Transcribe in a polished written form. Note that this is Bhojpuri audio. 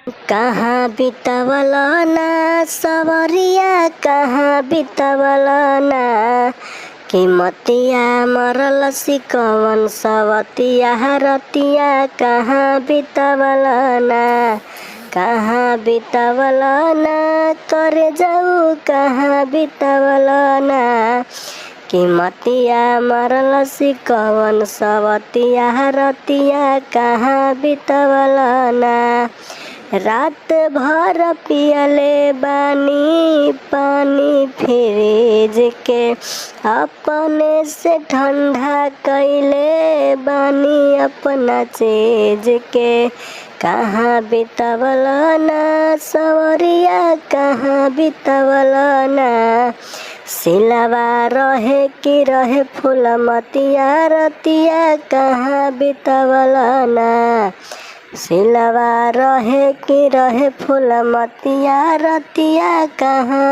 कहाँ बितावल ना सवरिया, कहाँ बितावल ना कीमतिया मरल सिकवन सवतिया रतिया, कहाँ बितावल ना, कहाँ बितावल ना करे जाऊ, कहाँ बितावल ना कीमतिया मरल सिकवन सवतिया रतिया, कहाँ बितावल ना। रात भर पियले बानी पानी फ्रिज के, अपने से ठंडा कैले बानी अपना चीज के, कहाँ बितावल ना सवरिया, कहाँ बितावल ना सिलवा रहे कि रहे फूलमतिया रतिया, कहाँ बितावल ना सिलवा रहे कि रहे फूलमतिया रतिया, कहाँ